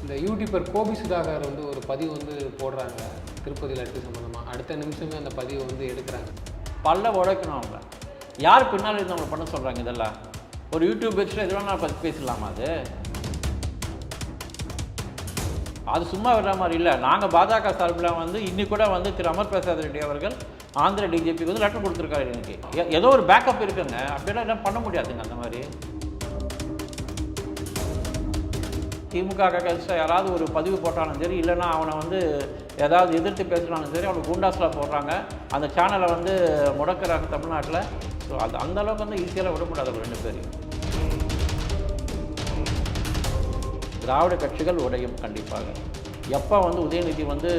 இந்த யூடியூபர் கோபி சுதாகர் வந்து ஒரு பதிவு வந்து போடுறாங்க திருப்பதி லட்டு சம்மந்தமாக. அடுத்த நிமிஷமே அந்த பதிவை வந்து எடுக்கிறாங்க. பல்ல உடைக்கணும் அவங்க. யார் பின்னால் இருந்து அவங்களை பண்ண சொல்கிறாங்க இதெல்லாம்? ஒரு யூடியூப் பேஜில் இதெல்லாம் நான் பற்றி பேசலாமா? அது சும்மா விடுற மாதிரி இல்லை. நாங்கள் பாஜக சார்பில் வந்து இன்னைக்கு கூட வந்து திரு அமர் பிரசாத் ரெட்டி அவர்கள் ஆந்திர டிஜிபிக்கு வந்து லெட்டர் கொடுத்துருக்காரு. எனக்கு ஏதோ ஒரு பேக்கப் இருக்குங்க. அப்படிலாம் எல்லாம் பண்ண முடியாதுங்க. அந்த மாதிரி திமுக கட்சியில் யாராவது ஒரு பதிவு போட்டாலும் சரி, இல்லைன்னா அவனை வந்து ஏதாவது எதிர்த்து பேசினாலும் சரி, அவனுக்கு குண்டாஸில் போடுறாங்க. அந்த சேனலை வந்து முடக்கிறாங்க தமிழ்நாட்டில். ஸோ அது அந்தளவுக்கு வந்து ஈஸியாக விட முடியாது ரெண்டு பேரையும். திராவிட கட்சிகள் உடையும் கண்டிப்பாக. எப்போ வந்து உதயநிதி வந்து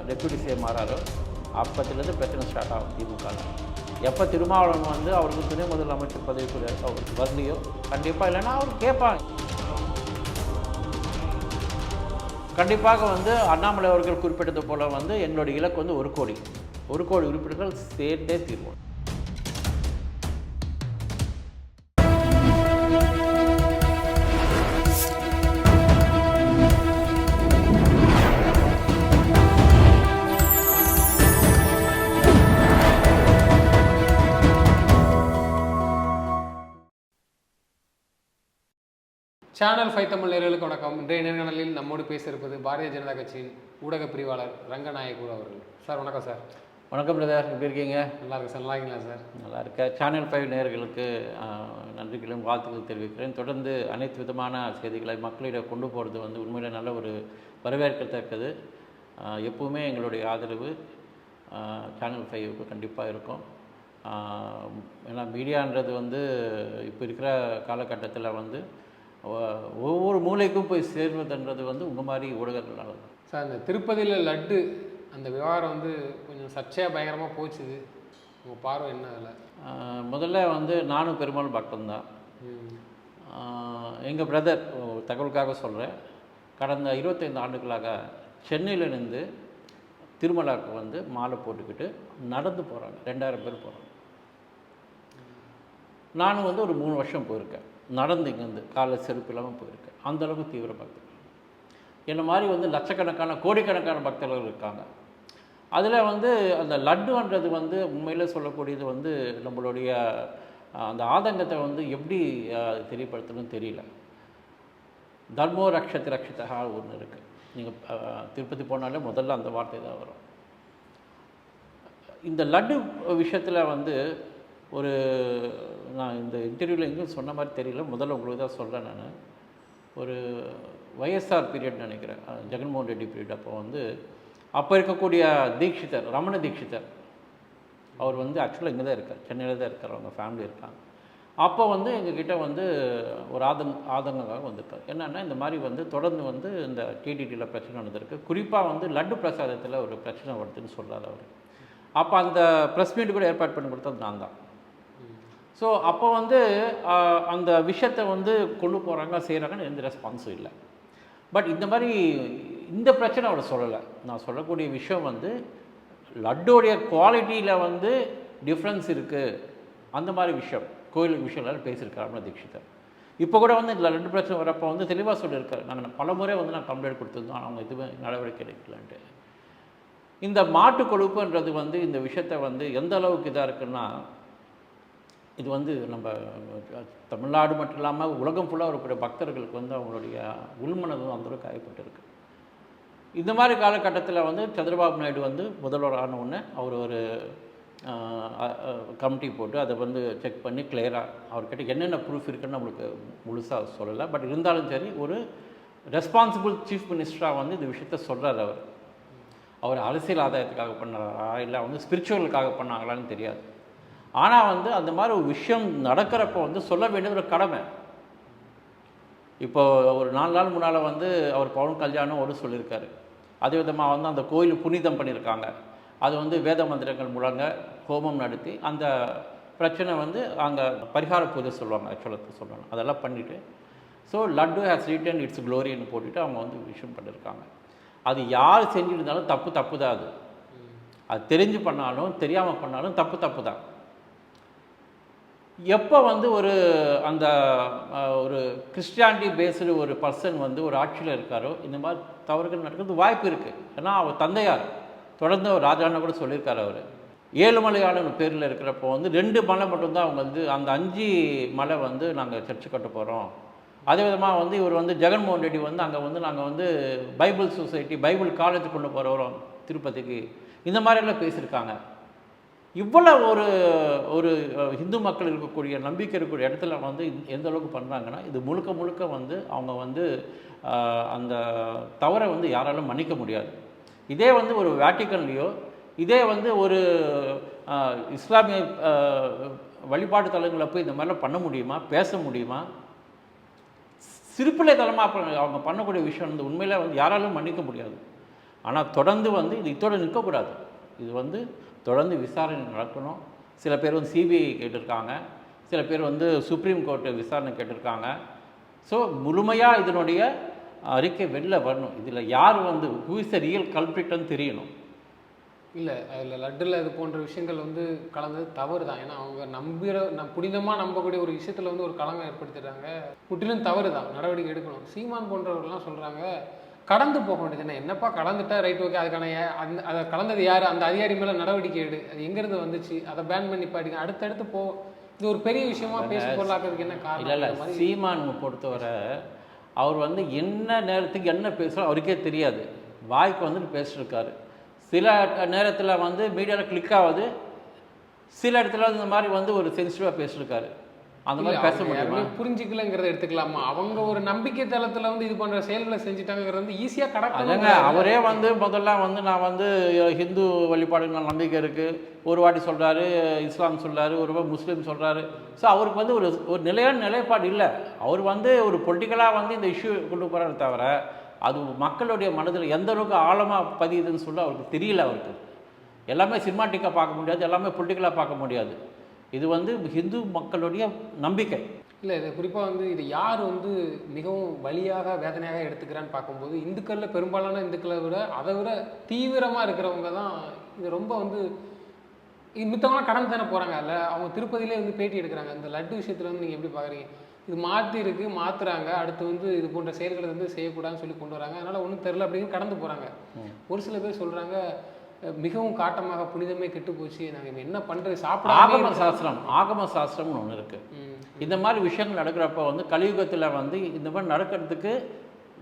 டெப்யூட்டி சிஎம் மாறாரோ அப்பத்திலேருந்து பிரச்சனை ஸ்டார்ட் ஆகும் திமுகவில். எப்போ திருமாவளவன் வந்து அவருக்கு துணை முதலமைச்சர் பதவிக்குரிய அவருக்கு வரலையோ கண்டிப்பாக, இல்லைன்னா அவர் கேட்பாங்க. கண்டிப்பாக வந்து அண்ணாமலை அவர்கள் குறிப்பிட்டது போல் வந்து எங்களுடைய இலக்கு வந்து 1 கோடி உறுப்பினர்கள் சேர்த்தே தீர்வோம். சேனல் 5 தமிழ் நேயர்களுக்கு வணக்கம். இன்றைய நேர்காணலில் நம்மோடு பேச இருப்பது பாரதிய ஜனதா கட்சியின் ஊடக பிரிவாளர் ரங்கநாயகூர் அவர்கள். சார் வணக்கம். சார் வணக்கம் பிரதர், எப்படி இருக்கீங்க? நல்லா இருக்கு சார். நல்லா இருக்கீங்களா சார்? நல்லா இருக்கேன். சேனல் 5 நேயர்களுக்கு நன்றிகளும் வாழ்த்துக்கள் தெரிவிக்கிறேன். தொடர்ந்து அனைத்து விதமான செய்திகளை மக்களிடம் கொண்டு போகிறது வந்து உண்மையிலே நல்ல ஒரு வரவேற்கத்தக்கது. எப்பவுமே எங்களுடைய ஆதரவு சேனல் 5க்கு கண்டிப்பாக இருக்கும். ஏன்னா மீடியான்றது வந்து இப்போ இருக்கிற காலகட்டத்தில் வந்து ஒவ்வொரு மூலைக்கும் போய் சேர்வதுன்றது வந்து உங்கள் மாதிரி ஊடகங்களால் தான். சார், இந்த திருப்பதியில் லட்டு அந்த விவகாரம் வந்து கொஞ்சம் சர்ச்சையாக பயங்கரமாக போச்சுது. உங்கள் பார்வை என்ன அதில்? முதல்ல வந்து நானும் பெருமாள் பக்தன்தான். எங்கள் பிரதர் தகவலுக்காக சொல்கிறேன், கடந்த 25 ஆண்டுகளாக சென்னையிலேருந்து திருமலாவுக்கு வந்து மாலை போட்டுக்கிட்டு நடந்து போகிறாங்க. 2000 பேர் போகிறாங்க. நானும் வந்து ஒரு 3 வருஷம் போயிருக்கேன். நடந்து இங்கேருந்து காலைல செருப்பு இல்லாமல் போயிருக்கேன். அந்தளவுக்கு தீவிர பக்தர்கள். என்ன மாதிரி வந்து லட்சக்கணக்கான கோடிக்கணக்கான பக்தர்கள் இருக்காங்க. அதில் வந்து அந்த லட்டுன்றது வந்து உண்மையில் சொல்லக்கூடியது வந்து நம்மளுடைய அந்த ஆதங்கத்தை வந்து எப்படி தெரியப்படுத்தணும்னு தெரியல. தர்மோ ரக்ஷதி ரக்ஷிதா ஒன்று இருக்குது. நீங்கள் திருப்பதி போனாலே முதல்ல அந்த வார்த்தை தான் வரும். இந்த லட்டு விஷயத்தில் வந்து நான் இந்த இன்டர்வியூவில் எங்கேயும் சொன்ன மாதிரி தெரியல, முதல்ல உங்களுக்கு தான் சொல்கிறேன். நான் ஒரு YSR பீரியட் நினைக்கிறேன், ஜெகன்மோகன் ரெட்டி பீரியட். அப்போ இருக்கக்கூடிய தீட்சிதர், ரமண தீட்சிதர், அவர் வந்து ஆக்சுவலாக இங்கே தான் இருக்கார், சென்னையில் தான் இருக்கார். அவங்க ஃபேமிலி இருக்காங்க. அப்போ வந்து எங்ககிட்ட வந்து ஒரு ஆதங்கமாக வந்திருக்கார். என்னென்னா இந்த மாதிரி வந்து தொடர்ந்து வந்து இந்த டிடிடியில் பிரச்சனை நடந்திருக்கு. குறிப்பாக வந்து லட்டு பிரசாதத்தில் ஒரு பிரச்சனை வருதுன்னு சொல்கிறார் அவர். அப்போ அந்த ப்ரெஸ் மீட் கூட ஏற்பாடு பண்ணி கொடுத்தது நான் தான். ஸோ அப்போ வந்து அந்த விஷயத்தை வந்து கொண்டு போகிறாங்க, செய்கிறாங்கன்னு எந்த ரெஸ்பான்ஸும் இல்லை. பட் இந்த மாதிரி இந்த பிரச்சனை அவர் சொல்லலை. நான் சொல்லக்கூடிய விஷயம் வந்து லட்டோடைய குவாலிட்டியில் வந்து டிஃப்ரென்ஸ் இருக்குது. அந்த மாதிரி விஷயம் கோயில் விஷயம்லாம் பேசியிருக்காரு தீட்சிதர். இப்போ கூட வந்து இந்த லட்டு பிரச்சனை வரப்போ வந்து தெளிவாக சொல்லியிருக்காரு, நாங்கள் பல முறை வந்து நான் கம்ப்ளைண்ட் கொடுத்துருந்தோம், அவங்க எதுவும் நடவடிக்கை எடுக்கலான்ட்டு. இந்த மாட்டு கொழுப்புன்றது வந்து இந்த விஷயத்தை வந்து எந்த அளவுக்கு இதாக இருக்குன்னா, இது வந்து நம்ம தமிழ்நாடு மட்டும் இல்லாமல் உலகம் ஃபுல்லாக இருக்கிற பக்தர்களுக்கு வந்து அவங்களுடைய உள்மனதும் அந்தளவுக்கு காயப்பட்டிருக்கு. இந்த மாதிரி காலகட்டத்தில் வந்து சந்திரபாபு நாயுடு வந்து முதல்வர் ஆன உடனே அவர் ஒரு கமிட்டி போட்டு அதை வந்து செக் பண்ணி கிளியராக அவர்கிட்ட என்னென்ன ப்ரூஃப் இருக்குன்னு நம்மளுக்கு முழுசாக சொல்லலை. பட் இருந்தாலும் சரி, ஒரு ரெஸ்பான்சிபிள் சீஃப் மினிஸ்டராக வந்து இந்த விஷயத்த சொல்கிறார். அவர் அரசியல் ஆதாயத்துக்காக பண்ணாரா இல்லை வந்து ஸ்பிரிச்சுவலுக்காக பண்ணாங்களான்னு தெரியாது. ஆனால் வந்து அந்த மாதிரி ஒரு விஷயம் நடக்கிறப்போ வந்து சொல்ல வேண்டியது ஒரு கடமை. இப்போது ஒரு 4 நாள் முன்னால் வந்து அவர் பவன் கல்யாணம் சொல்லியிருக்காரு. அதே விதமாக வந்து அந்த கோயில் புனிதம் பண்ணியிருக்காங்க. அது வந்து வேத மந்திரங்கள் முழங்க ஹோமம் நடத்தி அந்த பிரச்சனை வந்து அங்கே பரிகார பூஜை சொல்லுவாங்க, ஆக்சுவலாக சொல்லுவாங்க. அதெல்லாம் பண்ணிவிட்டு ஸோ லட்டு ஹேஸ் ரிட்டன் இட்ஸ் க்ளோரின்னு போட்டுட்டு அவங்க வந்து விஷயம் பண்ணியிருக்காங்க. அது யார் செஞ்சுருந்தாலும் தப்பு தான். அது தெரிஞ்சு பண்ணாலும் தெரியாமல் பண்ணாலும் தப்பு தான். எப்போ வந்து ஒரு அந்த ஒரு கிறிஸ்டியானிட்டி பேஸ்டு ஒரு பர்சன் வந்து ஒரு ஆட்சியில் இருக்காரோ இந்த மாதிரி தவறுகள் நடக்கிறது வாய்ப்பு இருக்குது. ஏன்னா அவர் தந்தையார் தொடர்ந்து அவர் ராஜான்னு கூட சொல்லியிருக்காரு. அவர் ஏழுமலையான பேரில் இருக்கிறப்போ வந்து 2 மலை மட்டும்தான் அவங்க வந்து அந்த 5 மலை வந்து நாங்கள் சர்ச்சு கட்ட போகிறோம். அதே விதமாக வந்து இவர் வந்து ஜெகன்மோகன் ரெட்டி வந்து அங்கே வந்து நாங்கள் வந்து பைபிள் சொசைட்டி பைபிள் காலேஜ் கொண்டு போகிறோம் திருப்பதிக்கு, இந்த மாதிரியெல்லாம் பேசியிருக்காங்க. இவ்வளோ ஒரு ஒரு இந்து மக்கள் இருக்கக்கூடிய நம்பிக்கை இருக்கக்கூடிய இடத்துல வந்து எந்த அளவுக்கு பண்ணுறாங்கன்னா இது முழுக்க முழுக்க வந்து அவங்க வந்து அந்த தவறை வந்து யாராலும் மன்னிக்க முடியாது. இதே வந்து ஒரு வேட்டிக்கன்லேயோ இதே வந்து ஒரு இஸ்லாமிய வழிபாட்டு தலங்களில் போய் இந்த மாதிரிலாம் பண்ண முடியுமா, பேச முடியுமா? சிறுபிள்ளை தலமாக அவங்க பண்ணக்கூடிய விஷயம் வந்து உண்மையில் வந்து யாராலும் மன்னிக்க முடியாது. ஆனால் தொடர்ந்து வந்து இது இதோடு நிற்கக்கூடாது. இது வந்து தொடர்ந்து விசாரணை நடக்கணும். சில பேர் வந்து சிபிஐ கேட்டிருக்காங்க, சில பேர் வந்து சுப்ரீம் கோர்ட்டு விசாரணை கேட்டிருக்காங்க. ஸோ முழுமையாக இதனுடைய அறிக்கை வெளில வரணும். இதில் யார் வந்து ஹூ இஸ் த ரியல் கல்பிரிட்னு தெரியணும். இல்லை அதில் லட்டில் இது போன்ற விஷயங்கள் வந்து கலந்தது தவறு தான். ஏன்னா அவங்க புனிதமாக நம்பக்கூடிய ஒரு விஷயத்தில் வந்து ஒரு களங்கம் ஏற்படுத்திடுறாங்க. முற்றிலும் தவறு தான், நடவடிக்கை எடுக்கணும். சீமான் போன்றவர்கள்லாம் சொல்கிறாங்க கடந்து போக வேண்டியது. என்னப்பா கடந்துட்டா ரைட் ஓகே, அதுக்கான அதை கலந்தது யார், அந்த அதிகாரி மேலே நடவடிக்கை எடு, அது எங்கேருந்து வந்துச்சு, அதை பேன் பண்ணி பாடிங்க, அடுத்தடுத்து போ. இது ஒரு பெரிய விஷயமா பேச பொருளாக்குறதுக்கு என்ன காரணம்? இல்லை சீமான் பொறுத்தவரை அவர் வந்து என்ன நேரத்துக்கு என்ன பேசுகிறோம் அவருக்கே தெரியாது. வாய்க்கு வந்துட்டு பேசிட்டுருக்காரு. சில நேரத்தில் வந்து மீடியாவில் கிளிக் ஆகுது, சில இடத்துல இந்த மாதிரி வந்து ஒரு சென்சிட்டிவாக பேசிட்டுருக்காரு. அந்த மாதிரி பேச முடியுமா? புரிஞ்சிக்கலங்கிறத எடுத்துக்கலாமா? அவங்க ஒரு நம்பிக்கை தளத்தில் வந்து இது போன்ற செயல்களை செஞ்சுட்டாங்கிறது வந்து ஈஸியாக கடக்குங்க. அவரே வந்து முதல்ல வந்து நான் வந்து ஹிந்து வழிபாடுகள் நம்பிக்கை இருக்குது ஒரு வாட்டி சொல்கிறாரு, இஸ்லாம் சொல்கிறாரு, ஒரு முஸ்லீம் சொல்கிறாரு. ஸோ அவருக்கு வந்து ஒரு நிலையான நிலைப்பாடு இல்லை. அவர் வந்து ஒரு பொலிட்டிக்கலாக வந்து இந்த இஷ்யூ கொண்டு போகிறாரு தவிர அது மக்களுடைய மனதில் எந்த அளவுக்கு ஆழமாக பதியுதுன்னு சொல்ல அவருக்கு தெரியல. அவருக்கு எல்லாமே சினிமாட்டிக்காக பார்க்க முடியாது, எல்லாமே பொலிட்டிக்கலாக பார்க்க முடியாது. இது வந்து ஹிந்து மக்களுடைய நம்பிக்கை இல்லை. இது குறிப்பாக வந்து இது யார் வந்து மிகவும் வலியாக வேதனையாக எடுத்துக்கிறான்னு பார்க்கும்போது இந்துக்களில் பெரும்பாலான இந்துக்களை விட அதை விட தீவிரமாக இருக்கிறவங்க தான் இது ரொம்ப வந்து மித்தவங்களாம் கடந்து தானே போகிறாங்க. இல்லை அவங்க திருப்பதியிலே வந்து பேட்டி எடுக்கிறாங்க. இந்த லட்டு விஷயத்தில் வந்து நீங்கள் எப்படி பார்க்குறீங்க? இது மாற்றுறாங்க, அடுத்து வந்து இது போன்ற செயல்களை வந்து செய்யக்கூடாதுன்னு சொல்லி கொண்டு வராங்க. அதனால் ஒன்றும் தெரில அப்படின்னு கடந்து போகிறாங்க. ஒரு சில பேர் சொல்கிறாங்க மிகவும் காட்டமாக புனிதமே கெட்டு போச்சு, நாங்கள் என்ன பண்ணுறது, சாப்பிட ஆகம சாஸ்திரம்னு ஒன்று இருக்குது. இந்த மாதிரி விஷயங்கள் நடக்கிறப்ப வந்து கலியுகத்தில் வந்து இந்த மாதிரி நடக்கிறதுக்கு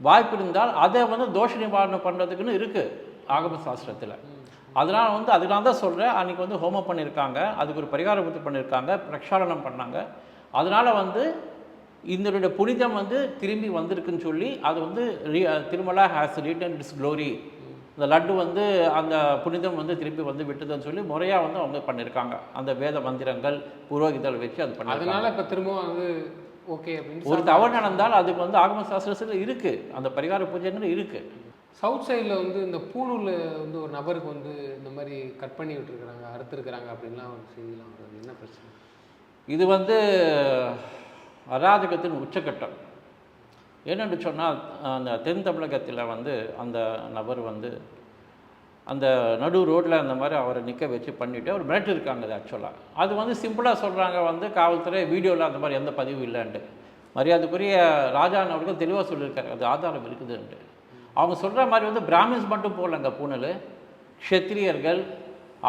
வாய்ப்பு இருந்தால் அதை வந்து தோஷ நிவாரணம் பண்ணுறதுக்குன்னு இருக்குது ஆகம சாஸ்திரத்தில். அதனால் வந்து அதனால தான் சொல்கிறேன், அன்றைக்கி வந்து ஹோமம் பண்ணியிருக்காங்க, அதுக்கு ஒரு பரிகார பூர்த்தி பண்ணியிருக்காங்க, பிரக்ஷாலனம் பண்ணாங்க. அதனால் வந்து இதனுடைய புனிதம் வந்து திரும்பி வந்திருக்குன்னு சொல்லி அது வந்து Tirumala has written it's glory, இந்த லட்டு வந்து அந்த புனிதம் வந்து திருப்பி வந்து விட்டுதுன்னு சொல்லி முறையாக வந்து அவங்க பண்ணியிருக்காங்க. அந்த வேத மந்திரங்கள் புரோகிதல் வச்சு அது பண்ணி. அதனால் இப்போ திரும்பவும் வந்து ஓகே அப்படின்னு ஒரு தவறு நடந்தால் அதுக்கு வந்து ஆகம சாஸ்திரத்தில் இருக்குது, அந்த பரிகார பூஜைங்கிறது இருக்குது. சவுத் சைடில் வந்து இந்த பூனூரில் வந்து ஒரு நபருக்கு வந்து இந்த மாதிரி கட் பண்ணி விட்டுருக்குறாங்க, அறுத்துருக்குறாங்க அப்படின்லாம் ஒரு செய்திலாம் வருது. என்ன பிரச்சனை? இது வந்து அராஜகத்தின் உச்சக்கட்டம். ஏனென்று சொன்னால் அந்த தென் தமிழகத்தில் வந்து அந்த நபர் வந்து அந்த நடு ரோட்டில் அந்த மாதிரி அவரை நிற்க வச்சு பண்ணிவிட்டு அவர் மிரட்டிருக்காங்க. அது ஆக்சுவலாக அது வந்து சிம்பிளாக சொல்கிறாங்க வந்து காவல்துறை வீடியோவில் அந்த மாதிரி எந்த பதிவும் இல்லைன்ட்டு. மரியாதைக்குரிய ராஜான் அவர்கள் தெளிவாக சொல்லியிருக்காரு அது ஆதாரம் இருக்குதுன்ட்டு. அவங்க சொல்கிற மாதிரி வந்து பிராமின்ஸ் மட்டும் போகலங்க பூனல், க்ஷத்திரியர்கள்,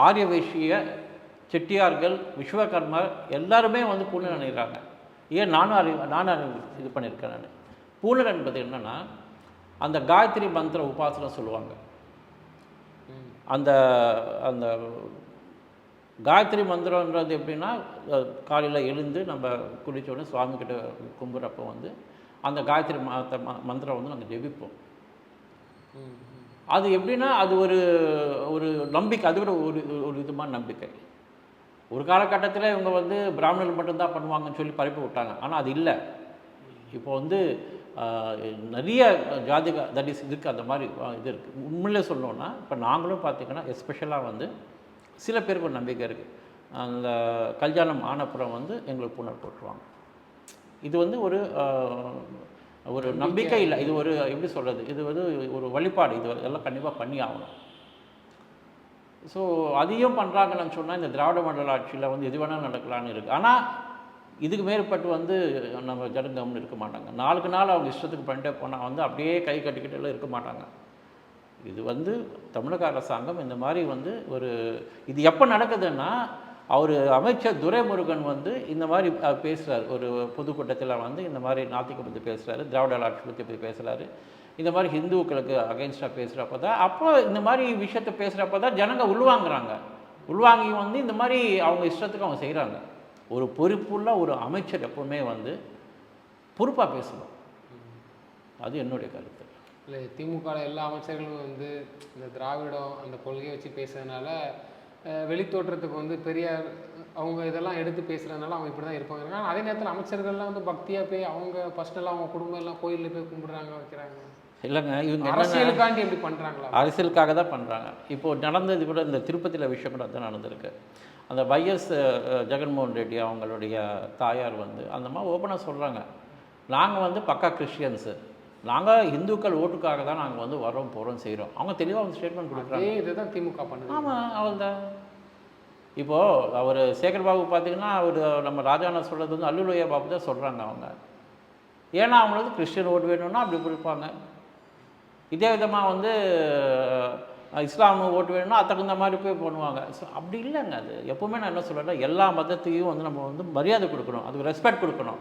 ஆரிய வைஷ்ய, செட்டியார்கள், விஸ்வகர்மர் எல்லாருமே வந்து பூனல் அணிகிறாங்க. ஏன் நானும் இது பண்ணியிருக்கேன். நான் பூனல் என்பது என்னென்னா அந்த காயத்ரி மந்திர உபாசனை சொல்லுவாங்க. அந்த அந்த காயத்ரி மந்திரன்றது எப்படின்னா காலையில் எழுந்து நம்ம குளித்தோடனே சுவாமிக்கிட்ட கும்பிட்றப்போ வந்து அந்த காயத்ரி மந்திரம் வந்து நாங்கள் ஜெபிப்போம். அது எப்படின்னா அது ஒரு ஒரு நம்பிக்கை, அது கூட ஒரு விதமான நம்பிக்கை. ஒரு காலகட்டத்தில் இவங்க வந்து பிராமணர்கள் மட்டும்தான் பண்ணுவாங்கன்னு சொல்லி பரப்பி விட்டாங்க. ஆனால் அது இல்லை. இப்போ வந்து நிறைய ஜாதி தட் இஸ் இருக்குது, அந்த மாதிரி இது இருக்குது. உண்மையிலே சொல்லணுன்னா இப்போ நாங்களும் பார்த்திங்கன்னா எஸ்பெஷலாக வந்து சில பேருக்கு ஒரு நம்பிக்கை இருக்குது. அந்த கல்யாணம் ஆனப்புறம் வந்து எங்களுக்கு பூனல் போட்டுருவாங்க. இது வந்து ஒரு நம்பிக்கை இல்லை, இது ஒரு எப்படி சொல்கிறது, இது வந்து ஒரு வழிபாடு. இது எல்லாம் கண்டிப்பாக பண்ணி ஆகணும். ஸோ அதையும் பண்ணுறாங்கன்னு சொன்னால் இந்த திராவிட மண்டல ஆட்சியில் வந்து எது வேணாலும் நடக்கலான்னு இருக்குது. ஆனால் இதுக்கு மேற்பட்டு வந்து நம்ம ஜனங்கம்னு இருக்க மாட்டாங்க. நாளுக்கு நாள் அவங்க இஷ்டத்துக்கு பண்ணிட்டே போனால் வந்து அப்படியே கை கட்டிக்கிட்டெல்லாம் இருக்க மாட்டாங்க. இது வந்து தமிழக அரசாங்கம் இந்த மாதிரி வந்து இது எப்போ நடக்குதுன்னா, அவர் அமைச்சர் துரைமுருகன் வந்து இந்த மாதிரி பேசுகிறார். ஒரு பொதுக்கூட்டத்தில் வந்து இந்த மாதிரி நாத்திகம் பற்றி பேசுகிறாரு, திராவிட ஆட்சி பற்றி பேசுகிறாரு. இந்த மாதிரி ஹிந்துக்களுக்கு அகைன்ஸ்டாக பேசுகிறப்ப தான், அப்போ இந்த மாதிரி விஷயத்தை பேசுகிறப்ப தான் ஜனங்க உள்வாங்குறாங்க. உள்வாங்கி வந்து இந்த மாதிரி அவங்க இஷ்டத்துக்கு அவங்க செய்கிறாங்க. ஒரு பொறுப்புள்ள ஒரு அமைச்சர் எப்பவுமே வந்து பொறுப்பாக பேசணும். அது என்னுடைய கருத்து. இல்லை, திமுக எல்லா அமைச்சர்களும் வந்து இந்த திராவிடம் அந்த கொள்கையை வச்சு பேசுறதுனால வெளித்தோற்றத்துக்கு வந்து பெரியார் அவங்க இதெல்லாம் எடுத்து பேசுகிறதுனால அவங்க இப்படி தான் இருப்பாங்க. ஆனால் அதே நேரத்தில் அமைச்சர்கள்லாம் வந்து பக்தியாக போய் அவங்க ஃபஸ்ட்டெல்லாம் அவங்க குடும்பம் எல்லாம் கோயிலில் போய் கும்பிட்றாங்க, வைக்கிறாங்க. இல்லைங்க, இவங்க அரசியலுக்காண்டி எப்படி பண்ணுறாங்களா? அரசியலுக்காக தான் பண்ணுறாங்க. இப்போது நடந்தது கூட இந்த திருப்பதியில் விஷயம் கூட தான் நடந்திருக்கு. அந்த வைஎஸ் ஜெகன்மோகன் ரெட்டி அவங்களுடைய தாயார் வந்து அந்த மாதிரி ஓப்பனாக சொல்கிறாங்க, நாங்கள் வந்து பக்கா கிறிஸ்டியன்ஸு, நாங்கள் இந்துக்கள் ஓட்டுக்காக தான் நாங்கள் வந்து வரோம் போகிறோம் செய்கிறோம். அவங்க தெளிவாக வந்து ஸ்டேட்மெண்ட் கொடுக்குறாங்க. இதுதான் திமுக பண்ணுது. ஆமாம், அவள் தான். இப்போது அவர் சேகர் பாபு பார்த்திங்கன்னா அவர் நம்ம ராஜாண்ணா சொல்கிறது வந்து அல்லுலையா பாபு தான் சொல்கிறாங்க அவங்க. ஏன்னா அவங்களுக்கு கிறிஸ்டியன் ஓட்டு வேணும்னா அப்படி கொடுப்பாங்க. இதே விதமாக வந்து இஸ்லாம் ஓட்டு வேணும்னா அது தகுந்த மாதிரி போய் பண்ணுவாங்க. ஸோ அப்படி இல்லைங்க. அது எப்போவுமே நான் என்ன சொல்கிறேன்னா, எல்லா மதத்தையும் வந்து நம்ம வந்து மரியாதை கொடுக்கணும், அதுக்கு ரெஸ்பெக்ட் கொடுக்கணும்.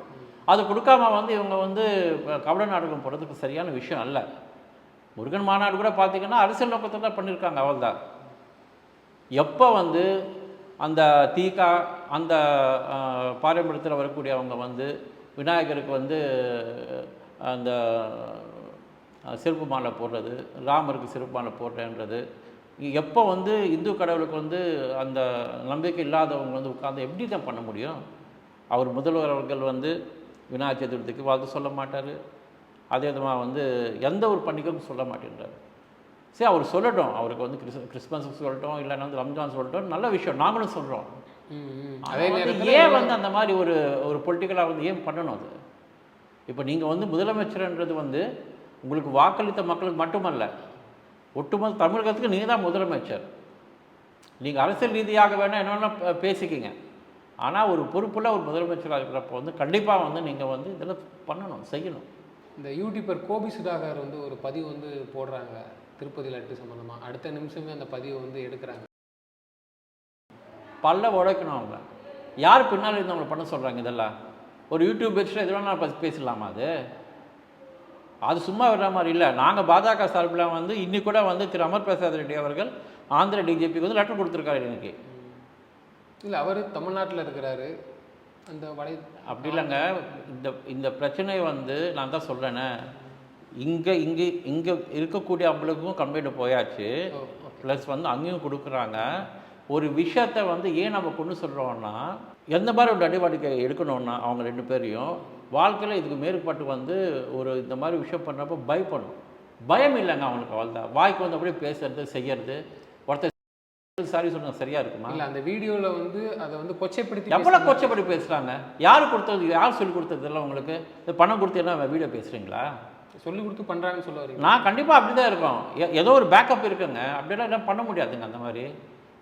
அது கொடுக்காம வந்து இவங்க வந்து கபட நாடகம் போடுறதுக்கு சரியான விஷயம் அல்ல. முருகன் மாநாடு கூட பார்த்திங்கன்னா அரசியல் நோக்கத்தில் தான் பண்ணியிருக்காங்க. அவள் தான் எப்போ வந்து அந்த தீகா அந்த பாரம்பரியத்தில் வரக்கூடியவங்க வந்து விநாயகருக்கு வந்து அந்த சிறப்பு மாலை போடுறது, ராமருக்கு சிறப்பு மாலை போடுறேன்றது, எப்போ வந்து இந்து கடவுளுக்கு வந்து அந்த நம்பிக்கை இல்லாதவங்க வந்து உட்காந்து எப்படி தான் பண்ண முடியும்? அவர் முதல்வர் அவர்கள் வந்து விநாயகர் சதுர்த்திக்கு வாழ்த்து சொல்ல மாட்டார். அதே விதமாக வந்து எந்த ஒரு பண்டிகைக்கும் சொல்ல மாட்டேன்றார். சரி, அவர் சொல்லட்டும், அவருக்கு வந்து கிறிஸ்மஸுக்கு சொல்லட்டும், இல்லைன்னா வந்து ரம்ஜான் சொல்லட்டும், நல்ல விஷயம், நாங்களும் சொல்கிறோம். அதே ஏன் வந்து அந்த மாதிரி ஒரு பொலிட்டிக்கலாக வந்து ஏன் பண்ணணும்? அது இப்போ நீங்கள் வந்து முதலமைச்சர்ன்றது வந்து உங்களுக்கு வாக்களித்த மக்களுக்கு மட்டுமல்ல, ஒட்டுமொத்த தமிழகத்துக்கு நீங்கள் தான் முதலமைச்சர். நீங்கள் அரசியல் ரீதியாக வேணால் என்னென்னா பேசிக்கிங்க, ஆனால் ஒரு பொறுப்புள்ள ஒரு முதலமைச்சராக இருக்கிறப்போ வந்து கண்டிப்பாக வந்து நீங்கள் வந்து இதெல்லாம் பண்ணணும், செய்யணும். இந்த யூடியூபர் கோபி சுதாகர் வந்து ஒரு பதிவு வந்து போடுறாங்க திருப்பதி லட்டு சம்மந்தமாக. அடுத்த நிமிஷமே அந்த பதிவை வந்து எடுக்கிறாங்க. பல்ல உடைக்கணும் அவங்க. யார் பின்னால் இருந்து அவங்களை பண்ண சொல்கிறாங்க? இதெல்லாம் ஒரு யூடியூப் வச்சுட்டு எதுவும் நான் பேசலாமா? அது சும்மா வர்ற மாதிரி இல்லை. நாங்கள் பாஜக சார்பில் வந்து இன்னி கூட வந்து திரு அமர் பிரசாத் ரெட்டி அவர்கள் ஆந்திர டிஜிபிக்கு வந்து லெட்டர் கொடுத்துருக்காரு எனக்கு. இல்லை, அவர் தமிழ்நாட்டில் இருக்கிறாரு. அந்த அப்படி இல்லைங்க. இந்த பிரச்சனை வந்து நான் தான் சொல்கிறேனே, இங்கே இருக்கக்கூடிய அவங்களுக்கும் கம்ப்ளைண்ட் போயாச்சு, ப்ளஸ் வந்து அங்கேயும் கொடுக்குறாங்க. ஒரு விஷயத்தை வந்து ஏன் நம்ம கொண்டு சொல்கிறோன்னா, எந்த மாதிரி ஒரு நடவடிக்கை எடுக்கணும்னா அவங்க ரெண்டு பேரையும் வாழ்க்கையில் இதுக்கு மேற்பட்டு வந்து இந்த மாதிரி விஷயம் பண்ணுறப்போ பயம் இல்லைங்க அவங்களுக்கு. அவள் தான் வாய்க்கு வந்து அப்படியே பேசுறது செய்யறது. ஒருத்தர் சாரி சொன்ன சரியா இருக்குமா? இல்லை, அந்த வீடியோவில் வந்து அதை வந்து கொச்சைப்படுத்தி எவ்வளோ கொச்சைப்படுத்தி பேசுகிறாங்க. யார் கொடுத்தது, யார் சொல்லி கொடுத்ததெல்லாம் உங்களுக்கு? இந்த பணம் கொடுத்து என்ன வீடியோ பேசுகிறீங்களா? சொல்லி கொடுத்து பண்ணுறாங்கன்னு சொல்ல வரீங்க? நான் கண்டிப்பாக அப்படி தான் இருக்கோம். ஏதோ ஒரு பேக்கப் இருக்குங்க. அப்படியெல்லாம் என்ன பண்ண முடியாதுங்க. அந்த மாதிரி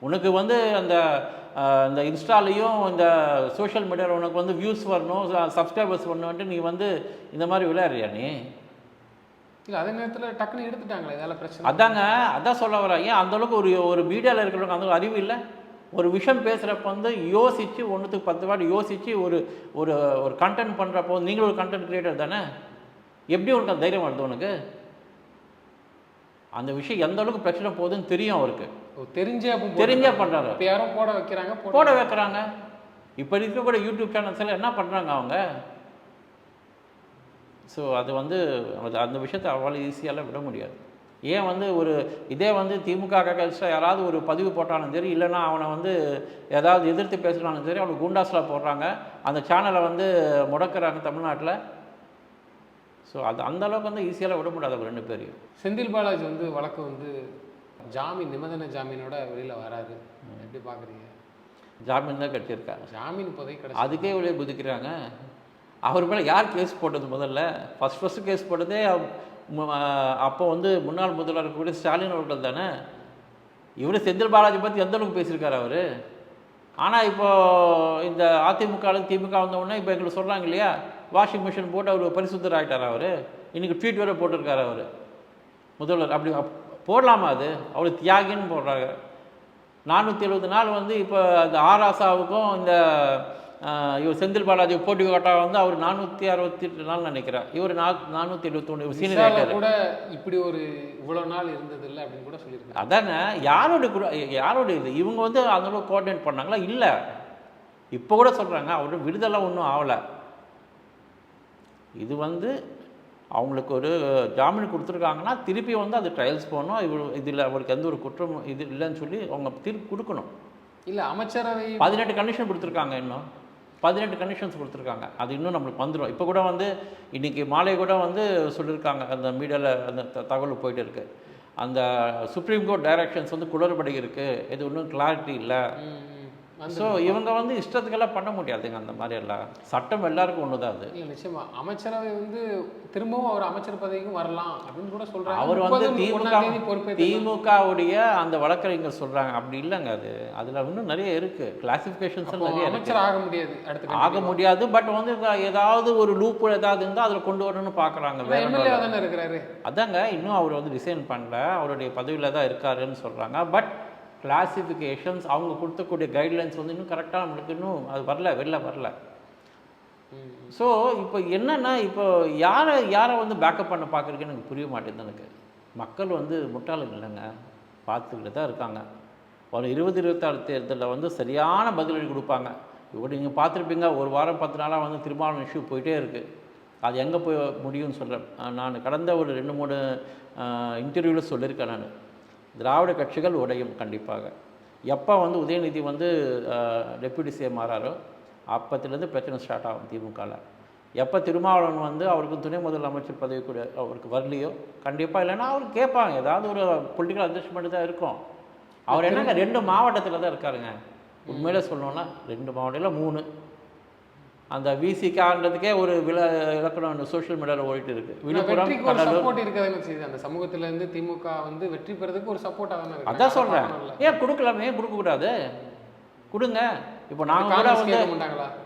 உனக்கு வந்து இந்த இன்ஸ்டாலையும் இந்த சோஷியல் மீடியாவில் உனக்கு வந்து வியூஸ் வரணும், சப்ஸ்கிரைபர்ஸ் வரணுன்ட்டு நீ வந்து இந்த மாதிரி விளையாடுறியா நீ? இல்லை, அதே நேரத்தில் டக்குன்னு எடுத்துட்டாங்களே, இதால் பிரச்சனை. அதான் சொல்ல வரேன். ஏன் அந்தளவுக்கு ஒரு மீடியாவில் இருக்கிறவங்க அந்த அறிவு இல்லை? ஒரு விஷயம் பேசுகிறப்ப வந்து யோசித்து, ஒன்றுத்துக்கு 10 வாட்டி யோசித்து ஒரு கண்டென்ட் பண்ணுறப்போ, நீங்களும் ஒரு கண்டென்ட் கிரியேட்டர் தானே, எப்படி உனக்கு அந்த தைரியம் வருது? உனக்கு அந்த விஷயம் எந்த அளவுக்கு பிரச்சனை போகுதுன்னு தெரியும் அவருக்கு. தெரிஞ்சே பண்ணுறாரு. இப்போ யாரும் போட வைக்கிறாங்க. இப்போ இருக்கக்கூடிய யூடியூப் சேனல்ஸ் எல்லாம் என்ன பண்ணுறாங்க அவங்க? ஸோ அது வந்து அந்த விஷயத்தை அவ்வளோ ஈஸியாலாம் விட முடியாது. ஏன் வந்து இதே வந்து திமுக கட்சியில் யாராவது ஒரு பதிவு போட்டாலும் சரி, இல்லைன்னா அவனை வந்து ஏதாவது எதிர்த்து பேசுகிறாலும் சரி, அவனுக்கு குண்டாஸில் போடுறாங்க, அந்த சேனலை வந்து முடக்கிறாங்க தமிழ்நாட்டில். ஸோ அந்த அளவுக்கு வந்து ஈஸியாலாம் விட முடியாது அவங்க ரெண்டு பேரையும். செந்தில் பாலாஜி வந்து வழக்கு வந்து ஜாமீன், நிபந்தனை ஜாமீனோட வெளியில் வராது. எப்படி பார்க்குறீங்க? ஜாமீன் தான் கட்டியிருக்காங்க. ஜாமீன் இப்போதைக்கு கிடையாது. அதுக்கே வெளியே குதிக்கிறாங்க. அவர் மேலே யார் கேஸ் போட்டது? முதல்ல ஃபஸ்ட்டு கேஸ் போட்டதே அப்போ வந்து முன்னாள் முதல்வர் கூட ஸ்டாலின் அவர்கள் தானே. இவர் செந்தில் பாலாஜி பற்றி எந்த அளவுக்கு பேசியிருக்காரு? அவர் ஆனால் இப்போ இந்த அதிமுகவில் திமுக வந்தவுடனே இப்போ எங்களுக்கு சொல்கிறாங்க இல்லையா, வாஷிங் மிஷின் போட்டு அவர் பரிசுத்தர் ஆகிட்டார். அவர் இன்றைக்கி ட்வீட் வேறு போட்டிருக்காரு அவர் முதல்வர். அப்படி போடலாமா? அது அவர் தியாகின்னு போடுறாங்க. 470 நாள் வந்து இப்போ அந்த ஆராசாவுக்கும் இந்த இவர் செந்தில் பாலாஜி போட்டி காட்டா வந்து அவர் 468 நாள் நினைக்கிறார். இவர் 471 சீனியர் கூட இப்படி ஒரு இவ்வளோ நாள் இருந்தது இல்லை அப்படின்னு கூட சொல்லியிருக்காங்க. அதானே யாரோட இது இவங்க வந்து அந்தளவுக்கு கோஆர்டினேட் பண்ணாங்களா? இல்லை. இப்போ கூட சொல்கிறாங்க அவரோட விடுதலை ஒன்றும் ஆகலை. இது வந்து அவங்களுக்கு ஒரு ஜாமீன் கொடுத்துருக்காங்கன்னா திருப்பி வந்து அது ட்ரையல்ஸ் போகணும். இதில் அவருக்கு எந்த ஒரு குற்றம் இது இல்லைன்னு சொல்லி அவங்க திருப்பி கொடுக்கணும். இல்லை அமைச்சரவை 18 கண்டிஷன் கொடுத்துருக்காங்க. இன்னும் 18 கண்டிஷன்ஸ் கொடுத்துருக்காங்க. அது இன்னும் நம்மளுக்கு வந்துடும். இப்போ கூட வந்து இன்றைக்கி மாலை கூட வந்து சொல்லியிருக்காங்க, அந்த மீடியாவில் அந்த தகவல் போயிட்டு இருக்குது. அந்த சுப்ரீம் கோர்ட் டைரக்ஷன்ஸ் வந்து குளறுபடி இருக்குது, இது ஒன்றும் கிளாரிட்டி இல்லை. ஸோ இவங்க வந்து இஷ்டத்துக்கெல்லாம் பண்ண முடியாதுங்க அந்த மாதிரி எல்லாம். சட்டம் எல்லாருக்கும் ஒன்று தான் அது. இல்லை நிச்சயமா அமைச்சரவை வந்து திரும்பவும் அவர் அமைச்சர் பதவிக்கும் வரலாம் அப்படின்னு கூட சொல்கிறாங்க. அவர் வந்து திமுகவுடைய அந்த வழக்கறிஞர் சொல்கிறாங்க. அப்படி இல்லைங்க, அது அதில் இன்னும் நிறைய இருக்குது, கிளாசிஃபிகேஷன்ஸ் நிறைய அமைச்சர் ஆக முடியாது, அடுத்து ஆக முடியாது. பட் வந்து ஏதாவது ஒரு லூப் ஏதாவது இருந்தால் அதில் கொண்டு வரணும்னு பார்க்குறாங்க. வேற தானே இருக்கிறாரு. அதாங்க, இன்னும் அவர் வந்து ரிசைன் பண்ணல, அவருடைய பதவியில் தான் இருக்காருன்னு சொல்கிறாங்க. பட் கிளாசிஃபிகேஷன்ஸ் அவங்க கொடுத்தக்கூடிய கைட்லைன்ஸ் வந்து இன்னும் கரெக்டாக நம்மளுக்கு இன்னும் அது வெளில வரல. ஸோ இப்போ என்னென்னா, இப்போ யாரை வந்து பேக்கப் பண்ண பார்க்குறதுக்கு எனக்கு புரிய மாட்டேங்குது. எனக்கு மக்கள் வந்து முட்டாளுங்க இல்லைங்க, பார்த்துக்கிட்டு தான் இருக்காங்க. ஒரு 2026 தேர்தலில் வந்து சரியான பதிலடி கொடுப்பாங்க. இப்போ நீங்கள் பார்த்துருப்பீங்க, ஒரு வாரம் 10 நாளாக வந்து திருமாவளவன் இஷ்யூ போயிட்டே இருக்குது. அது எங்கே போய் முடியும்னு சொல்கிறேன். நான் கடந்த ஒரு 2-3 இன்டர்வியூவில் சொல்லியிருக்கேன். நான் திராவிட கட்சிகள் உடையும் கண்டிப்பாக. எப்போ வந்து உதயநிதி வந்து டெப்யூட்டி சிஎம் ஆறாரோ அப்பத்துலேருந்து பிரச்சனை ஸ்டார்ட் ஆகும் திமுகவில். எப்போ திருமாவளவன் வந்து அவருக்கு துணை முதலமைச்சர் பதவி கூட அவருக்கு வரலையோ கண்டிப்பாக, இல்லைன்னா அவருக்கு கேட்பாங்க, ஏதாவது ஒரு பொலிட்டிக்கல் அட்ஜஸ்ட்மெண்ட் தான் இருக்கும். அவர் என்னங்க 2 மாவட்டத்தில் தான் இருக்காருங்க. உண்மையிலே சொல்லணும்னா 2 மாவட்டத்தில் 3 அந்த விசிகான்றதுக்கே ஒரு இலக்கணம் சோஷியல் மீடியாவில் ஓடிட்டு இருக்கு. விழுப்புரம் சப்போர்ட் இருக்குதுன்னு செய்யுது. அந்த சமூகத்துல இருந்து திமுக வந்து வெற்றி பெறதுக்கு ஒரு சப்போர்ட்டாக தானே இருக்கு. அதான் சொல்கிறேன், ஏன் கொடுக்கலாமே, ஏன் கொடுக்கக்கூடாது? கொடுங்க. இப்போ நாங்கள் கூட வந்து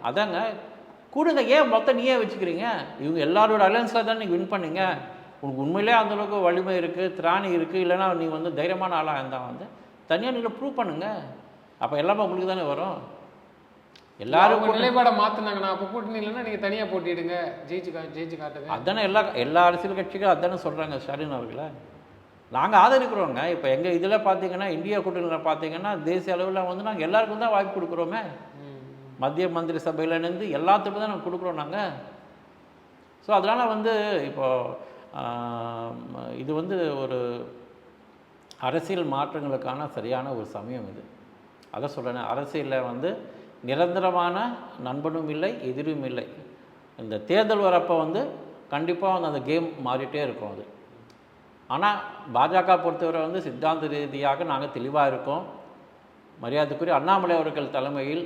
அதாங்க கொடுங்க, ஏன் மொத்தம் நீயே வச்சுக்கிறீங்க? இவங்க எல்லாரோட அலையன்ஸில் தான் நீங்கள் வின் பண்ணீங்க. உங்களுக்கு உண்மையிலே அந்தளவுக்கு வலிமை இருக்குது, திராணி இருக்குது, இல்லைனா நீ வந்து தைரியமான ஆளாக இருந்தால் வந்து தனியாக நீங்கள் ப்ரூவ் பண்ணுங்கள். அப்போ எல்லாமே உங்களுக்கு தானே வரும். எல்லாரும் நிலைப்பாடை மாற்றினாங்கன்னா அப்போ கூட்டணி இல்லைன்னா நீங்கள் தனியாக போட்டிடுங்க, ஜெயிச்சு காட்டுங்க. அதானே எல்லா அரசியல் கட்சிகளும் அதானே சொல்கிறாங்க ஸ்டாலின் அவர்களை. நாங்கள் ஆதரிக்கிறோங்க. இப்போ எங்கள் இதில் பார்த்தீங்கன்னா இந்தியா கூட்டணியில் பார்த்தீங்கன்னா தேசிய அளவில் வந்து நாங்கள் எல்லாருக்கும் தான் வாய்ப்பு கொடுக்குறோமே. மத்திய மந்திரி சபையிலேருந்து எல்லாத்துக்கும் தான் நாங்கள் கொடுக்குறோம் நாங்கள். ஸோ அதனால் வந்து இப்போது இது வந்து ஒரு அரசியல் மாற்றங்களுக்கான சரியான ஒரு சமயம் இது. அதை சொல்கிறேன், அரசியலில் வந்து நிரந்தரமான நண்பனும் இல்லை எதிரும் இல்லை. இந்த தேர்தல் வரப்போ வந்து கண்டிப்பாக அந்த கேம் மாறிட்டே இருக்கும் அது. ஆனால் பாஜக பொறுத்தவரை வந்து சித்தாந்த ரீதியாக நாங்கள் தெளிவாக இருக்கோம். மரியாதைக்குரிய அண்ணாமலை அவர்கள் தலைமையில்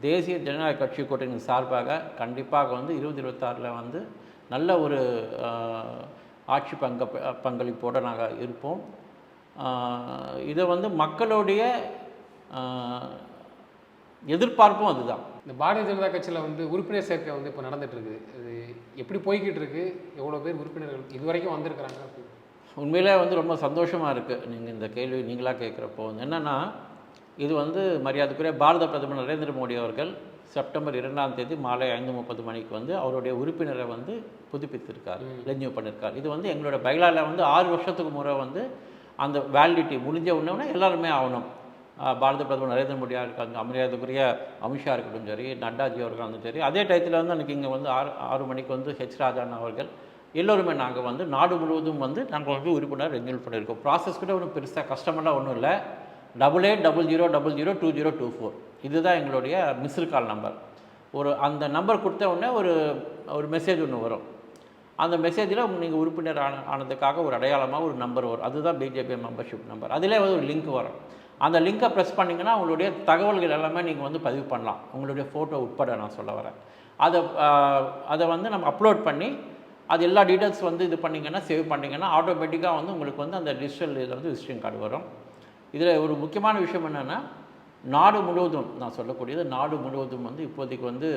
தேசிய ஜனநாயக கட்சி கூட்டணி சார்பாக கண்டிப்பாக வந்து 2026 வந்து நல்ல ஒரு ஆட்சி பங்களிப்போடு நாங்கள் இருப்போம். இதை வந்து மக்களுடைய எதிர்பார்ப்பும் அதுதான். இந்த பாரதிய ஜனதா கட்சியில் வந்து உறுப்பினர் சேர்க்கை வந்து இப்போ நடந்துகிட்ருக்கு. இது எப்படி போய்கிட்டு இருக்கு? எவ்வளோ பேர் உறுப்பினர்கள் இது வரைக்கும் வந்திருக்கிறாங்க? உண்மையிலே வந்து ரொம்ப சந்தோஷமாக இருக்குது நீங்கள் இந்த கேள்வி நீங்களாக கேட்குறப்போ. என்னென்னா, இது வந்து மரியாதைக்குரிய பாரத பிரதமர் நரேந்திர மோடி அவர்கள் செப்டம்பர் 2ஆம் தேதி மாலை 5:30 மணிக்கு வந்து அவருடைய உறுப்பினரை வந்து புதுப்பித்திருக்கார், ரெனியூ பண்ணியிருக்கார். இது வந்து எங்களோட பைலாவில் வந்து 6 வருஷத்துக்கு முறை வந்து அந்த வேலிடிட்டி முடிஞ்ச உடனே எல்லாருமே ஆகணும். பாரத பிரதமர் நரேந்திர மோடியாக இருக்காங்க, மரியாதைக்குரிய அமித்ஷா இருக்கட்டும் சரி, நட்டாஜி அவர்கள் வந்து சரி, அதே டயத்தில் வந்து அன்றைக்கி இங்கே வந்து 6 மணிக்கு வந்து ராஜான் அவர்கள் எல்லோருமே நாங்கள் வந்து நாடு முழுவதும் வந்து நாங்கள் வந்து உறுப்பினர் ரெனியூல் பண்ணியிருக்கோம். ப்ராசஸ் கூட ஒன்றும் பெருசாக கஷ்டமெல்லாம் ஒன்றும் இல்லை. 8800002024 இதுதான் எங்களுடைய மிஸ்டு கால் நம்பர். அந்த நம்பர் கொடுத்த உடனே ஒரு மெசேஜ் ஒன்று வரும். அந்த மெசேஜில் நீங்கள் உறுப்பினர் ஆனதுக்காக ஒரு அடையாளமாக ஒரு நம்பர் வரும். அதுதான் பிஜேபி மெம்பர்ஷிப் நம்பர். அதிலே ஒரு லிங்க் வரும். அந்த லிங்கை ப்ரெஸ் பண்ணிங்கன்னா உங்களுடைய தகவல்கள் எல்லாமே நீங்கள் வந்து பதிவு பண்ணலாம், உங்களுடைய ஃபோட்டோ உட்பட நான் சொல்ல வரேன். அதை வந்து நம்ம அப்லோட் பண்ணி அது எல்லா டீட்டெயில்ஸ் வந்து இது பண்ணிங்கன்னா சேவ் பண்ணிங்கன்னா ஆட்டோமேட்டிக்காக வந்து உங்களுக்கு வந்து அந்த டிஜிட்டல் இதில் வந்து விசிட்டிங் கார்டு வரும். இதில் ஒரு முக்கியமான விஷயம் என்னென்னா, நாடு முழுவதும் நான் சொல்லக்கூடியது நாடு முழுவதும் வந்து இப்போதைக்கு வந்து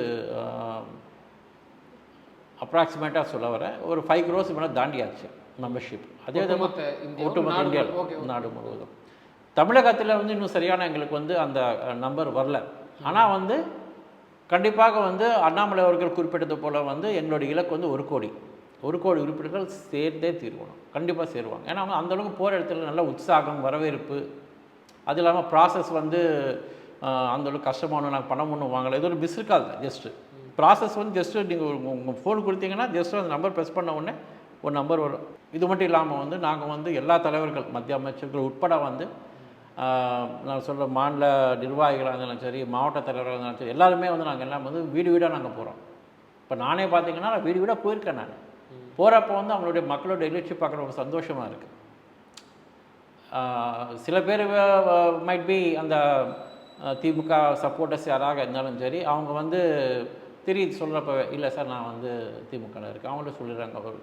அப்ராக்சிமேட்டாக சொல்ல வரேன் ஒரு 5 crores மேலே தாண்டியாச்சு மெம்பர்ஷிப். அதே ஒட்டுமொத்த இந்தியா நாடு முழுவதும். தமிழகத்தில் வந்து இன்னும் சரியான எங்களுக்கு வந்து அந்த நம்பர் வரல. ஆனால் வந்து கண்டிப்பாக வந்து அண்ணாமலை அவர்கள் குறிப்பிட்டது போல் வந்து எங்களுடைய இலக்கு வந்து 1 கோடி உறுப்பினர்கள் சேர்ந்தே தீர்க்கணும். கண்டிப்பாக சேருவாங்க. ஏன்னா அந்தளவுக்கு போகிற இடத்துல நல்ல உற்சாகம் வரவேற்பு. அது இல்லாமல் ப்ராசஸ் வந்து அந்தளவுக்கு கஷ்டமான நாங்கள் பணம் ஒன்றும் வாங்கலை. இது ஒரு மிஸ்டு கால் தான். ஜஸ்ட்டு ப்ராசஸ் வந்து ஜஸ்ட்டு நீங்கள் உங்கள் ஃபோன் கொடுத்தீங்கன்னா ஜஸ்ட்டு அந்த நம்பர் ப்ரெஸ் பண்ண உடனே ஒரு நம்பர் வரும். இது மட்டும் இல்லாமல் வந்து நாங்கள் வந்து எல்லா தலைவர்கள் மத்திய அமைச்சர்கள் உட்பட வந்து நான் சொல்கிற மாநில நிர்வாகிகளாக இருந்தாலும் சரி மாவட்ட தலைவராக இருந்தாலும் சரி எல்லாருமே வந்து நாங்கள் எல்லாம் வந்து வீடு வீடாக நாங்கள் போகிறோம். இப்போ நானே பார்த்தீங்கன்னா நான் வீடு வீடாக போயிருக்கேன். நான் போகிறப்போ வந்து அவங்களுடைய மக்களோட எழுச்சி பார்க்குற ஒரு சந்தோஷமாக இருக்குது. சில பேர் மைட் பி அந்த திமுக சப்போர்ட்டர்ஸ் யாராக இருந்தாலும் சரி அவங்க வந்து திரும்பி சொல்கிறப்ப இல்லை சார் நான் வந்து திமுகவில் இருக்கேன் அவங்கள்ட்ட சொல்லிடுறாங்க. ஒரு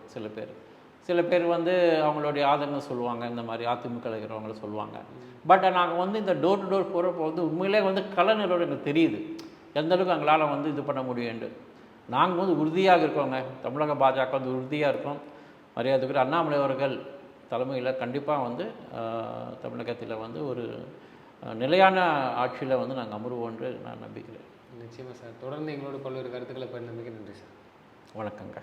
சில பேர் வந்து அவங்களுடைய ஆதங்கம் சொல்லுவாங்க. இந்த மாதிரி அதிமுக இருக்கிறவங்கள சொல்லுவாங்க. பட் நாங்கள் வந்து இந்த டோர் டு டோர் போகிறப்போ வந்து உண்மையிலே வந்து கலைஞரோடு எனக்கு தெரியுது எந்தளவுக்கு எங்களால் வந்து இது பண்ண முடியும்னு. நாங்கள் வந்து உறுதியாக இருக்கோங்க. தமிழக பாஜக வந்து உறுதியாக இருக்கோம். மரியாதைக்குரிய அண்ணாமலை அவர்கள் தலைமையில் கண்டிப்பாக வந்து தமிழகத்தில் வந்து ஒரு நிலையான ஆட்சியில் வந்து நாங்கள் அமர்வோம் என்று நான் நம்பிக்கிறேன். நிச்சயமாக சார். தொடர்ந்து எங்களோட பல்வேறு கருத்துக்களை பகிர்ந்தமைக்கு நன்றி சார். வணக்கங்க.